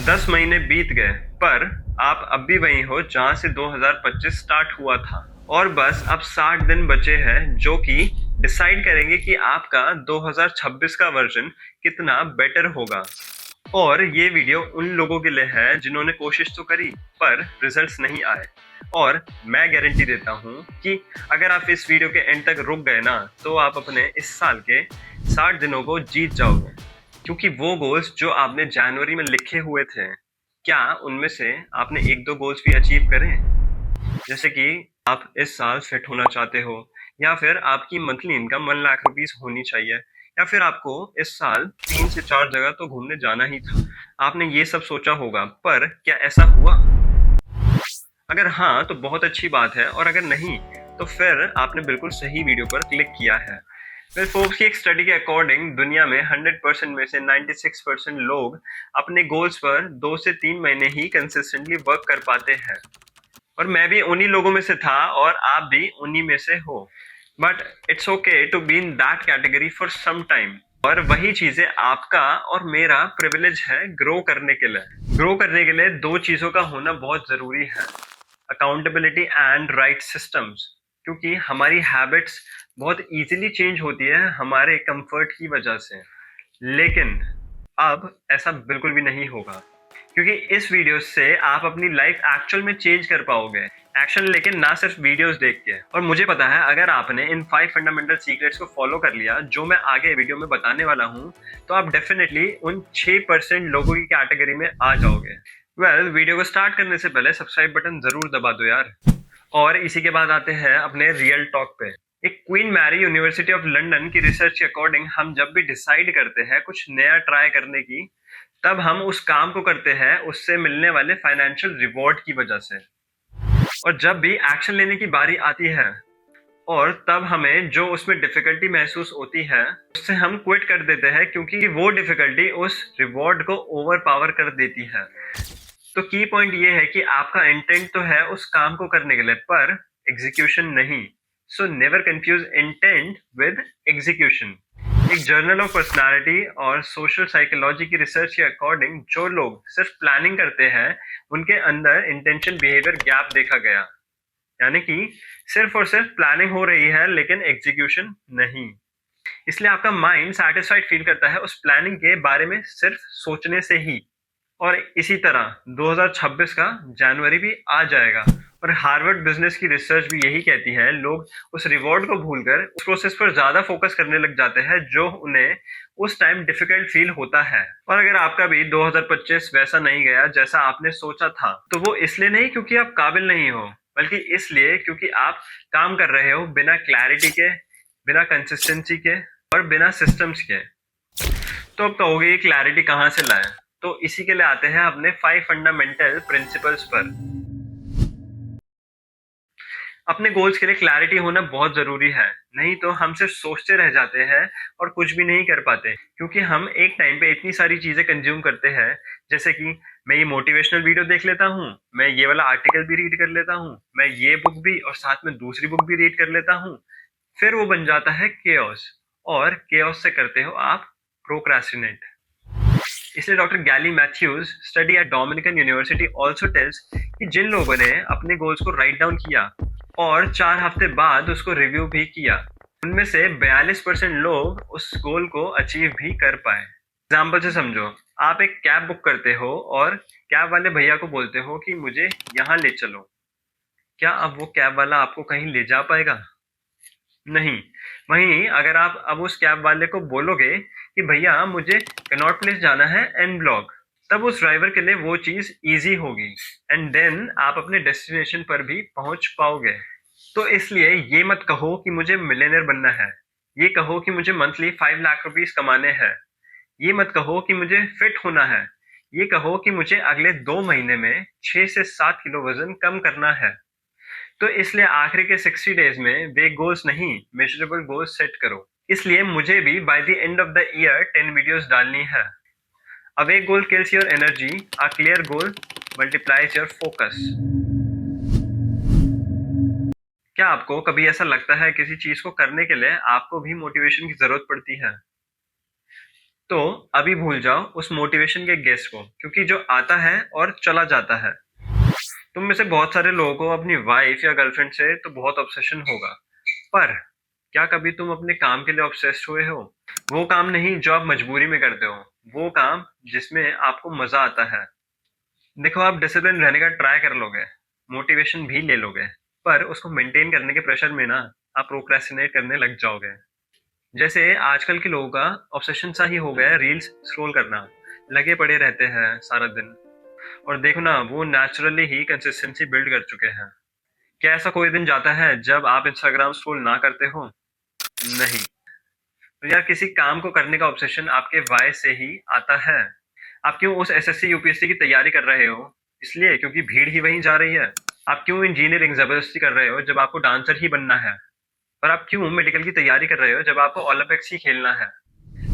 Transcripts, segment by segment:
10 महीने बीत गए, पर आप अब भी वहीं हो जहां से 2025 स्टार्ट हुआ था। और बस अब 60 दिन बचे हैं जो कि डिसाइड करेंगे कि आपका 2026 का वर्जन कितना बेटर होगा। और ये वीडियो उन लोगों के लिए है जिन्होंने कोशिश तो करी पर रिजल्ट्स नहीं आए। और मैं गारंटी देता हूँ कि अगर आप इस वीडियो के एंड तक रुक गए ना, तो आप अपने इस साल के 60 दिनों को जीत जाओगे। क्योंकि वो गोल्स जो आपने जनवरी में लिखे हुए थे, क्या उनमें से आपने एक दो गोल्स भी अचीव करे? जैसे कि आप इस साल फिट होना चाहते हो, या फिर आपकी मंथली इनकम 1 लाख रुपीस होनी चाहिए, या फिर आपको इस साल 3 से 4 जगह तो घूमने जाना ही था। आपने ये सब सोचा होगा, पर क्या ऐसा हुआ? अगर हाँ तो बहुत अच्छी बात है, और अगर नहीं तो फिर आपने बिल्कुल सही वीडियो पर क्लिक किया है। फिर फोर्ब्स की एक स्टडी के अकॉर्डिंग दुनिया में 100% में से 96% लोग अपने गोल्स पर 2 से 3 महीने ही कंसिस्टेंटली वर्क कर पाते हैं। और मैं भी उन्हीं लोगों में से था, और आप भी उन्हीं में से हो। But it's okay to be in that category for some time. और वही चीजें आपका और मेरा प्रिविलेज है ग्रो करने के लिए। ग्रो करने के लिए दो चीजों का होना बहुत जरूरी है, अकाउंटेबिलिटी एंड राइट सिस्टम्स। क्योंकि हमारी हैबिट्स बहुत इजीली चेंज होती है हमारे कंफर्ट की वजह से, लेकिन अब ऐसा बिल्कुल भी नहीं होगा। क्योंकि इस वीडियो से आप अपनी लाइफ एक्चुअल में चेंज कर पाओगे, एक्शन लेके, ना सिर्फ वीडियोस देख के। और मुझे पता है अगर आपने इन 5 फंडामेंटल सीक्रेट्स को फॉलो कर लिया जो मैं आगे वीडियो में बताने वाला हूँ, तो आप डेफिनेटली उन 6% लोगों की कैटेगरी में आ जाओगे। वीडियो को स्टार्ट करने से पहले सब्सक्राइब बटन जरूर दबा दो यार। और इसी के बाद आते हैं अपने रियल टॉक पे। एक Queen Mary University of London की रिसर्च के अकॉर्डिंग हम जब भी डिसाइड करते हैं कुछ नया ट्राई करने की, तब हम उस काम को करते हैं उससे मिलने वाले फाइनेंशियल रिवॉर्ड की वजह से। और जब भी एक्शन लेने की बारी आती है, और तब हमें जो उसमें डिफिकल्टी महसूस होती है, उससे हम क्विट कर देते हैं, क्योंकि वो डिफिकल्टी उस रिवॉर्ड को ओवर पावर कर देती है। तो की पॉइंट ये है कि आपका इंटेंट तो है उस काम को करने के लिए, पर एग्जीक्यूशन नहीं। So never confuse intent with execution. एक जर्नल ऑफ पर्सनालिटी और सोशल साइकोलॉजी की रिसर्च के अकॉर्डिंग जो लोग सिर्फ प्लानिंग करते हैं, उनके अंदर इंटेंशन बिहेवियर गैप देखा गया। यानी कि सिर्फ और सिर्फ प्लानिंग हो रही है लेकिन एग्जीक्यूशन नहीं। इसलिए आपका माइंड सैटिस्फाइड फील करता है उस प्लानिंग के बारे में सिर्फ सोचने से ही। और इसी तरह 2026 का जनवरी भी आ जाएगा, और हार्वर्ड बिजनेस की रिसर्च भी यही कहती है, लोग उस रिवॉर्ड को भूलकर उस प्रोसेस पर ज्यादा फोकस करने लग जाते हैं जो उन्हें उस टाइम डिफिकल्ट फील होता है। और अगर आपका भी 2025 वैसा नहीं गया जैसा आपने सोचा था, तो वो इसलिए नहीं क्योंकि आप काबिल नहीं हो, बल्कि इसलिए क्योंकि आप काम कर रहे हो बिना क्लैरिटी के, बिना कंसिस्टेंसी के, और बिना सिस्टम्स के। तो अब कहोगे ये क्लैरिटी कहाँ से लाए? तो इसी के लिए आते हैं अपने 5 फंडामेंटल प्रिंसिपल्स पर। अपने गोल्स के लिए क्लैरिटी होना बहुत जरूरी है, नहीं तो हम सिर्फ सोचते रह जाते हैं और कुछ भी नहीं कर पाते। क्योंकि हम एक टाइम पे इतनी सारी चीजें कंज्यूम करते हैं, जैसे कि मैं ये मोटिवेशनल वीडियो देख लेता हूँ, मैं ये वाला आर्टिकल भी रीड कर लेता हूँ, मैं ये बुक भी और साथ में दूसरी बुक भी रीड कर लेता हूँ। फिर वो बन जाता है केओस, और केओस से करते हो आप प्रोक्रेस्टिनेट। इसलिए doctor Gail Matthews study at Dominican University also tells कि जिन लोगों ने अपने गोल्स को राइट डाउन किया और 4 हफ्ते बाद उसको रिव्यू भी किया, उनमें से 42% लोग उस गोल को अचीव भी कर पाए। एग्जाम्पल से समझो, आप एक कैब बुक करते हो और कैब वाले भैया को बोलते हो कि मुझे यहाँ ले चलो। क्या अब वो कैब वाला आपको कहीं ले जा पाएगा? नहीं। वहीं अगर आप अब उस कैब वाले को बोलोगे कि भैया मुझे कनॉट प्लेस जाना है एन ब्लॉक, तब उस ड्राइवर के लिए वो चीज इजी होगी, एंड देन आप अपने डेस्टिनेशन पर भी पहुंच पाओगे। तो इसलिए ये मत कहो कि मुझे मिलियनर बनना है, ये कहो कि मुझे मंथली 5 लाख रुपीस कमाने हैं। ये मत कहो कि मुझे फिट होना है, ये कहो कि मुझे अगले 2 महीने में 6 से 7 किलो वजन कम करना है। तो इसलिए आखिरी के 60 डेज में वेग गोल्स नहीं, मेजरेबल गोल्स सेट करो। इसलिए मुझे भी by the end of the year 10 videos डालनी है। A vague goal kills your energy, a clear goal multiplies your focus. क्या आपको कभी ऐसा लगता है किसी चीज को करने के लिए आपको भी मोटिवेशन की जरूरत पड़ती है? तो अभी भूल जाओ उस मोटिवेशन के गेस्ट को, क्योंकि जो आता है और चला जाता है। तुम में से बहुत सारे लोगों को अपनी वाइफ या गर्लफ्रेंड से तो बहुत ऑब्सेशन होगा, पर क्या कभी तुम अपने काम के लिए ऑब्सेस्ड हुए हो? वो काम नहीं जो आप मजबूरी में करते हो, वो काम जिसमें आपको मजा आता है। देखो, आप डिसिप्लिन रहने का ट्राई कर लोगे, मोटिवेशन भी ले लोगे, पर उसको मेंटेन करने के प्रेशर में ना आप प्रोक्रेस्टिनेट करने लग जाओगे। जैसे आजकल के लोगों का ऑब्सेशन सा ही हो गया है रील्स स्क्रॉल करना, लगे पड़े रहते हैं सारा दिन। और देखो ना, वो नेचुरली ही कंसिस्टेंसी बिल्ड कर चुके हैं। क्या ऐसा कोई दिन जाता है जब आप इंस्टाग्राम स्क्रॉल ना करते हो? नहीं। तो यार, किसी काम को करने का ऑब्सेशन आपके वाई से ही आता है। आप क्यों उस एसएससी यूपीएससी की तैयारी कर रहे हो? इसलिए क्योंकि भीड़ ही वहीं जा रही है। आप क्यों इंजीनियरिंग जबरदस्ती कर रहे हो जब आपको डांसर ही बनना है? और आप क्यों मेडिकल की तैयारी कर रहे हो जब आपको ओलंपिक्स ही खेलना है?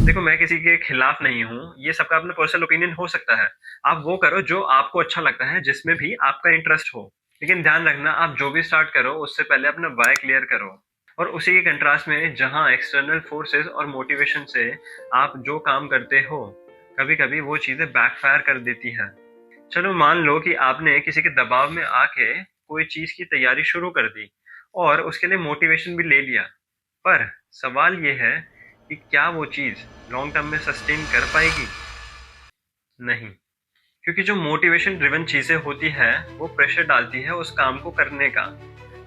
देखो, मैं किसी के खिलाफ नहीं हूँ, ये सबका अपना पर्सनल ओपिनियन हो सकता है। आप वो करो जो आपको अच्छा लगता है, जिसमें भी आपका इंटरेस्ट हो। लेकिन ध्यान रखना, आप जो भी स्टार्ट करो उससे पहले अपना वाई क्लियर करो। और उसी के कंट्रास्ट में, जहाँ एक्सटर्नल फोर्सेस और मोटिवेशन से आप जो काम करते हो, कभी कभी वो चीजें बैकफायर कर देती हैं। चलो, मान लो कि आपने किसी के दबाव में आके कोई चीज की तैयारी शुरू कर दी और उसके लिए मोटिवेशन भी ले लिया, पर सवाल ये है कि क्या वो चीज लॉन्ग टर्म में सस्टेन कर पाएगी? नहीं। क्योंकि जो मोटिवेशन ड्रिवन चीजें होती है वो प्रेशर डालती है उस काम को करने का,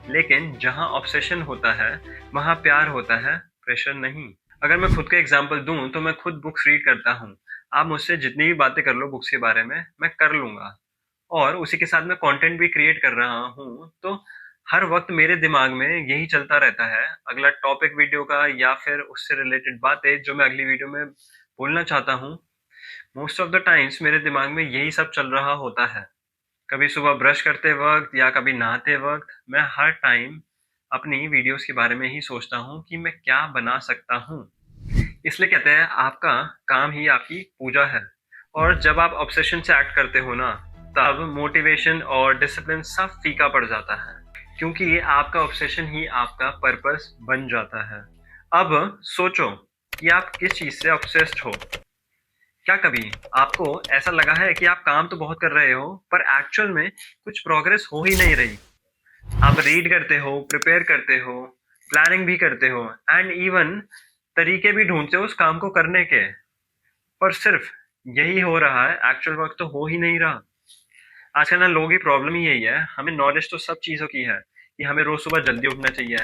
लेकिन जहाँ ऑब्सेशन होता है वहाँ प्यार होता है, प्रेशर नहीं। अगर मैं खुद का एग्जांपल दूं तो मैं खुद बुक्स रीड करता हूँ। आप मुझसे जितनी भी बातें कर लो बुक्स के बारे में, मैं कर लूंगा। और उसी के साथ मैं कंटेंट भी क्रिएट कर रहा हूँ, तो हर वक्त मेरे दिमाग में यही चलता रहता है, अगला टॉपिक वीडियो का या फिर उससे रिलेटेड बातें जो मैं अगली वीडियो में बोलना चाहता हूँ। मोस्ट ऑफ द टाइम्स मेरे दिमाग में यही सब चल रहा होता है। कभी सुबह ब्रश करते वक्त या कभी नहाते वक्त मैं हर टाइम अपनी वीडियोस के बारे में ही सोचता हूँ कि मैं क्या बना सकता हूँ। इसलिए कहते हैं आपका काम ही आपकी पूजा है। और जब आप ऑब्सेशन से एक्ट करते हो ना, तब मोटिवेशन और डिसिप्लिन सब फीका पड़ जाता है, क्योंकि ये आपका ऑब्सेशन ही आपका पर्पस बन जाता है। अब सोचो कि आप किस चीज से ऑब्सेस्ड हो। क्या कभी आपको ऐसा लगा है कि आप काम तो बहुत कर रहे हो, पर एक्चुअल में कुछ प्रोग्रेस हो ही नहीं रही? आप रीड करते हो, प्रिपेयर करते हो, प्लानिंग भी करते हो, एंड इवन तरीके भी ढूंढते हो उस काम को करने के, पर सिर्फ यही हो रहा है, एक्चुअल वर्क तो हो ही नहीं रहा। आजकल ना लोगों की प्रॉब्लम ही यही है। हमें नॉलेज तो सब चीज़ों की है कि हमें रोज सुबह जल्दी उठना चाहिए,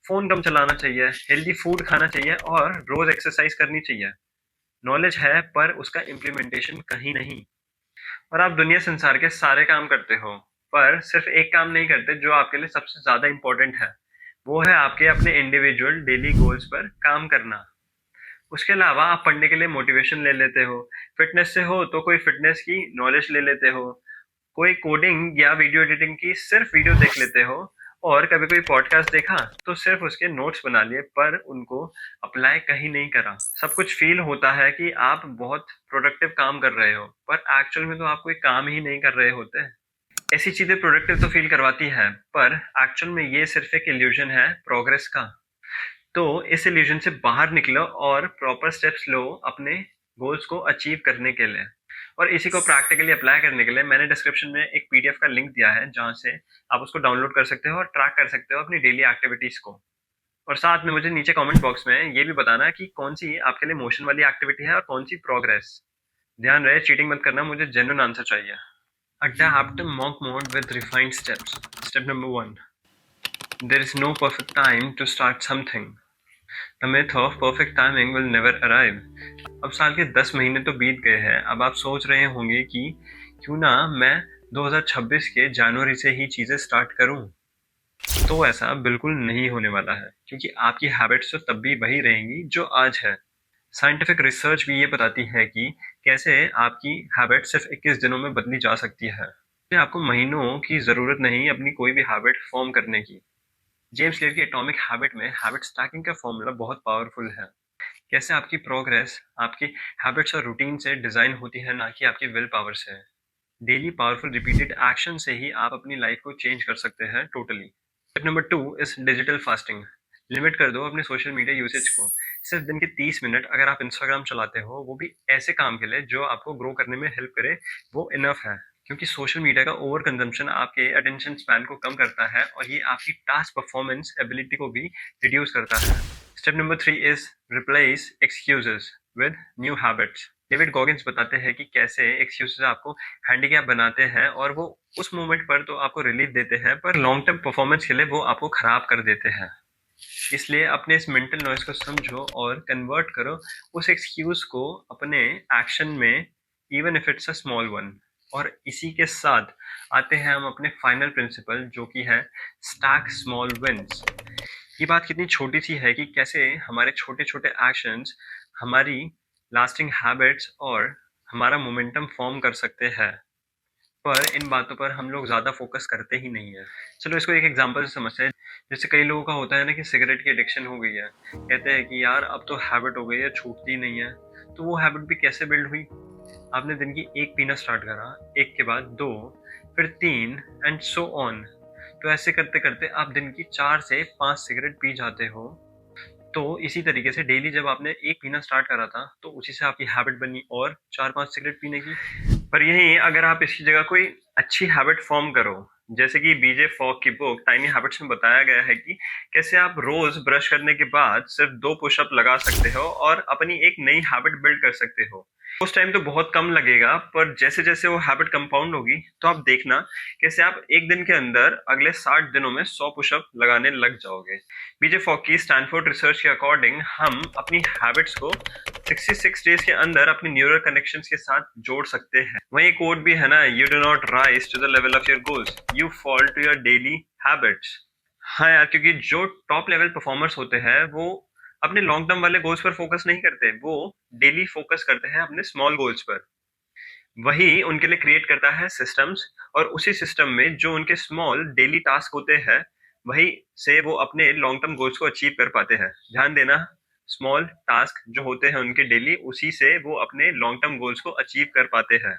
फ़ोन कम चलाना चाहिए, हेल्दी फूड खाना चाहिए और रोज एक्सरसाइज करनी चाहिए। नॉलेज है, पर उसका इम्प्लीमेंटेशन कहीं नहीं। और आप दुनिया संसार के सारे काम करते हो, पर सिर्फ एक काम नहीं करते जो आपके लिए सबसे ज़्यादा इम्पोर्टेंट है। वो है आपके अपने इंडिविजुअल डेली गोल्स पर काम करना। उसके अलावा आप पढ़ने के लिए मोटिवेशन ले लेते हो, फिटनेस से हो तो कोई फिटनेस की नॉलेज ले लेते हो, कोई कोडिंग या वीडियो एडिटिंग की सिर्फ वीडियो देख लेते हो, और कभी कोई पॉडकास्ट देखा तो सिर्फ उसके नोट्स बना लिए, पर उनको अप्लाई कहीं नहीं करा। सब कुछ फील होता है कि आप बहुत प्रोडक्टिव काम कर रहे हो, पर एक्चुअल में तो आप कोई काम ही नहीं कर रहे होते। ऐसी चीजें प्रोडक्टिव तो फील करवाती है, पर एक्चुअल में ये सिर्फ एक इल्यूजन है प्रोग्रेस का। तो इस इल्यूजन से बाहर निकलो और प्रॉपर स्टेप्स लो अपने गोल्स को अचीव करने के लिए। और इसी को प्रैक्टिकली अप्लाई करने के लिए मैंने डिस्क्रिप्शन में एक पीडीएफ का लिंक दिया है, जहाँ से आप उसको डाउनलोड कर सकते हो और ट्रैक कर सकते हो अपनी डेली एक्टिविटीज को। और साथ में मुझे नीचे कमेंट बॉक्स में ये भी बताना कि कौन सी आपके लिए मोशन वाली एक्टिविटी है और कौन सी प्रोग्रेस। ध्यान रहे, चीटिंग मत करना, मुझे जेन्युइन आंसर चाहिए। Adapt mock mode with refined steps. Step number 1, there is no perfect time to start something. The myth of perfect timing will never arrive. अब साल के 10 महीने तो बीत गए हैं। अब आप सोच रहे होंगे कि क्यों ना मैं 2026 के जनवरी से ही चीज़ें स्टार्ट करूं। तो ऐसा बिल्कुल नहीं होने वाला है, क्योंकि आपकी हैबिट्स तो तब भी वही रहेंगी जो आज है। साइंटिफिक रिसर्च भी ये बताती है कि कैसे आपकी हैबिट सिर्फ 21 दिनों में बदली जा सकती है। आपको महीनों की ज़रूरत नहीं अपनी कोई भी हैबिट फॉर्म करने की। जेम्स क्लियर की एटॉमिक हैबिट में हैबिट स्टैकिंग का फॉर्मूला बहुत पावरफुल है। कैसे आपकी प्रोग्रेस आपकी हैबिट्स और रूटीन से डिजाइन होती है, ना कि आपकी विल पावर से। डेली पावरफुल रिपीटेड एक्शन से ही आप अपनी लाइफ को चेंज कर सकते हैं totally. Step number 2 is digital fasting. Limit कर दो अपने सोशल मीडिया यूसेज को। सिर्फ दिन के 30 मिनट अगर आप इंस्टाग्राम चलाते हो, वो भी ऐसे काम के लिए जो आपको ग्रो करने में हेल्प करे, वो इनफ है। क्योंकि सोशल मीडिया का ओवर कंजम्पशन आपके अटेंशन स्पैन को कम करता है और ये आपकी टास्क परफॉर्मेंस एबिलिटी को भी रिड्यूस करता है। Step number 3 is replace excuses with new habits. David Goggins बताते हैं कि कैसे एक्सक्यूजेस आपको हैंडीकैप बनाते हैं और वो उस मोमेंट पर तो आपको रिलीफ देते हैं, पर लॉन्ग टर्म परफॉर्मेंस के लिए वो आपको खराब कर देते हैं। इसलिए अपने इस मेंटल नॉइस को समझो और कन्वर्ट करो उस एक्सक्यूज को अपने एक्शन में, even if it's a small one. और इसी के साथ आते हैं हम अपने फाइनल प्रिंसिपल, जो कि है स्टैक स्मॉल विंस। ये बात कितनी छोटी सी है कि कैसे हमारे छोटे छोटे एक्शंस हमारी लास्टिंग हैबिट्स और हमारा मोमेंटम फॉर्म कर सकते हैं, पर इन बातों पर हम लोग ज़्यादा फोकस करते ही नहीं है। चलो इसको एक एग्जांपल से समझते हैं। जैसे कई लोगों का होता है ना कि सिगरेट की एडिक्शन हो गई है, कहते हैं कि यार अब तो हैबिट हो गई है, छूटती नहीं है। तो वो हैबिट भी कैसे बिल्ड हुई? आपने दिन की एक पीना स्टार्ट करा, एक के बाद दो, फिर तीन एंड सो ऑन। तो ऐसे करते करते आप दिन की 4 से 5 सिगरेट पी जाते हो। तो इसी तरीके से डेली जब आपने एक पीना स्टार्ट करा था, तो उसी से आपकी हैबिट बनी और 4-5 सिगरेट पीने की। पर यही अगर आप इसकी जगह कोई अच्छी हैबिट फॉर्म करो, जैसे कि बीजे फॉक की बुक टाइनी हैबिट्स में बताया गया है कि कैसे आप रोज ब्रश करने के बाद सिर्फ 2 पुशअप लगा सकते हो और अपनी एक नई हैबिट बिल्ड कर सकते हो। उस टाइम तो बहुत कम लगेगा, पर जैसे जैसे वो हैबिट कंपाउंड होगी तो आप देखना कैसे आप एक दिन के अंदर अगले 60 दिनों में 100 पुशअप लगाने लग जाओगे। बीजे फॉक की स्टैनफोर्ड रिसर्च के अकॉर्डिंग हम अपनी हैबिट्स को 66 डेज के अंदर अपनी न्यूरल कनेक्शंस के साथ जोड़ सकते हैं। वही कोड भी है ना, you do not rise to the level of your goals, you fall to your daily habits. हाँ यार, क्योंकि जो टॉप लेवल परफॉर्मर्स होते हैं वो अपने लॉन्ग टर्म वाले गोल्स पर फोकस नहीं करते, वो डेली फोकस करते हैं अपने स्मॉल गोल्स पर। वही उनके लिए क्रिएट करता है सिस्टम्स, और उसी सिस्टम में जो उनके स्मॉल डेली टास्क होते हैं, वही से वो अपने लॉन्ग टर्म गोल्स को अचीव कर पाते हैं। ध्यान देना, स्मॉल टास्क जो होते हैं उनके डेली, उसी से वो अपने लॉन्ग टर्म गोल्स को अचीव कर पाते हैं।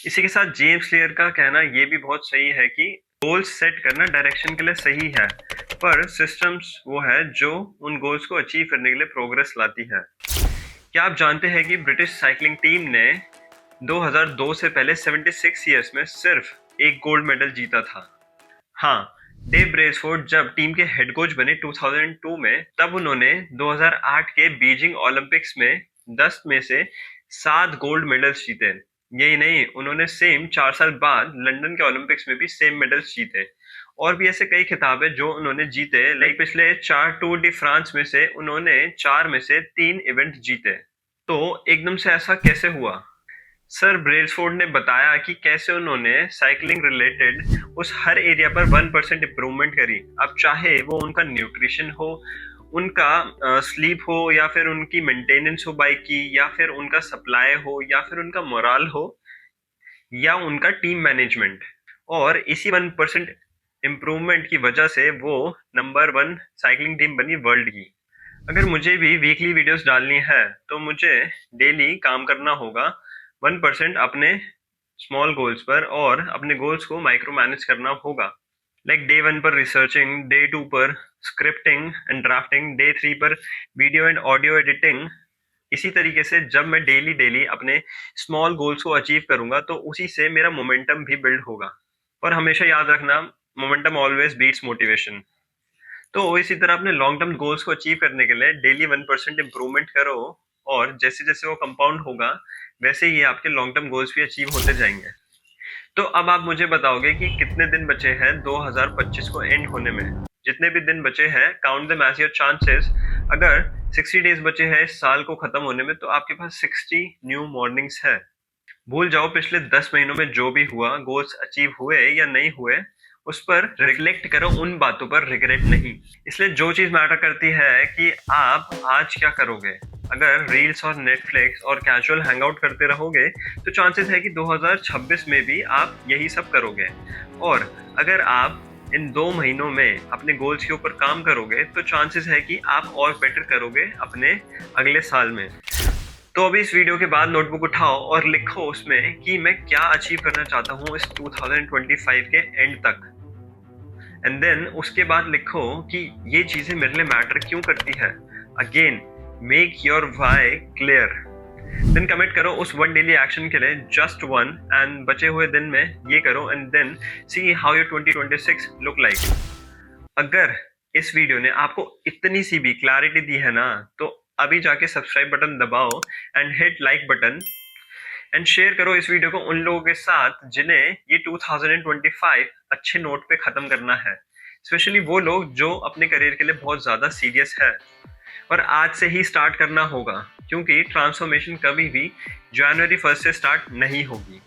इसी के साथ जेम्स क्लियर का कहना ये भी बहुत सही है कि गोल्स सेट करना डायरेक्शन के लिए सही है, पर सिस्टम्स वो है जो उन गोल्स को अचीव करने के लिए प्रोग्रेस लाती है। क्या आप जानते हैं कि ब्रिटिश साइकिलिंग टीम ने 2002 से पहले 76 ईयर्स में सिर्फ एक गोल्ड मेडल जीता था? हाँ, डेव ब्रेसफोर्ड जब टीम के हेड कोच बने 2002 में, तब उन्होंने 2008 के बीजिंग ओलंपिक्स में 10 में से 7 गोल्ड मेडल्स जीते। यही नहीं, उन्होंने सेम 4 साल बाद लंदन के ओलंपिक्स में भी सेम मेडल्स जीते। और भी ऐसे कई खिताब है जो उन्होंने जीते, लाइक पिछले 4 टूर डी फ्रांस में से उन्होंने 4 में से 3 इवेंट जीते। तो एकदम से ऐसा कैसे हुआ? सर ब्रेसफोर्ड ने बताया कि कैसे उन्होंने साइकिलिंग रिलेटेड उस हर एरिया पर 1% इम्प्रूवमेंट करी। अब चाहे वो उनका न्यूट्रिशन हो, उनका स्लीप हो, या फिर उनकी मेंटेनेंस हो बाइक की, या फिर उनका सप्लाई हो, या फिर उनका मोरल हो, या उनका टीम मैनेजमेंट। और इसी 1% इम्प्रूवमेंट की वजह से वो नंबर 1 साइकिलिंग टीम बनी वर्ल्ड की। अगर मुझे भी वीकली वीडियोस डालनी है तो मुझे डेली काम करना होगा 1% अपने स्मॉल गोल्स पर, और अपने गोल्स को माइक्रो मैनेज करना होगा। लाइक डे 1 पर रिसर्चिंग, डे 2 पर स्क्रिप्टिंग एंड ड्राफ्टिंग, डे 3 पर वीडियो एंड ऑडियो एडिटिंग। इसी तरीके से जब मैं डेली अपने स्मॉल गोल्स को अचीव करूंगा तो उसी से मेरा मोमेंटम भी बिल्ड होगा। और हमेशा याद रखना, मोमेंटम ऑलवेज बीट्स मोटिवेशन। तो इसी तरह अपने लॉन्ग टर्म गोल्स को अचीव करने के लिए डेली 1% इम्प्रूवमेंट करो, और जैसे जैसे वो कंपाउंड होगा वैसे ही आपके लॉन्ग टर्म गोल्स भी अचीव होते जाएंगे। तो अब आप मुझे बताओगे कि कितने दिन बचे हैं 2025 को एंड होने में? जितने भी दिन बचे हैं, count them as your chances. अगर 60 डेज बचे हैं इस साल को खत्म होने में, तो आपके पास 60 न्यू मॉर्निंग्स है। भूल जाओ पिछले 10 महीनों में जो भी हुआ, गोल्स अचीव हुए या नहीं हुए, उस पर रिफ्लेक्ट करो, उन बातों पर रिग्रेट नहीं। इसलिए जो चीज मैटर करती है कि आप आज क्या करोगे। अगर रील्स और नेटफ्लिक्स और कैजुअल हैंगआउट करते रहोगे तो चांसेस है कि 2026 में भी आप यही सब करोगे। और अगर आप इन 2 महीनों में अपने गोल्स के ऊपर काम करोगे तो चांसेस है कि आप और बेटर करोगे अपने अगले साल में। तो अभी इस वीडियो के बाद नोटबुक उठाओ और लिखो उसमें कि मैं क्या अचीव करना चाहता हूँ इस 2025 के एंड तक। एंड देन उसके बाद लिखो कि ये चीजें मेरे लिए मैटर क्यों करती है. Again, make your why clear. Then commit करो उस वन डेली एक्शन के लिए, जस्ट वन, एंड बचे हुए दिन में ये करो and then see how your 2026 look like. अगर इस वीडियो ने आपको इतनी सी भी क्लैरिटी दी है ना, तो अभी जाके सब्सक्राइब बटन दबाओ and hit like button and share करो इस वीडियो को उन लोगों के साथ जिन्हें ये 2025 अच्छे नोट पे खत्म करना है, स्पेशली वो लोग जो अपने करियर के लिए बहुत ज्यादा सीरियस है. और आज से ही स्टार्ट करना होगा, क्योंकि ट्रांसफॉर्मेशन कभी भी जनवरी 1 से स्टार्ट नहीं होगी.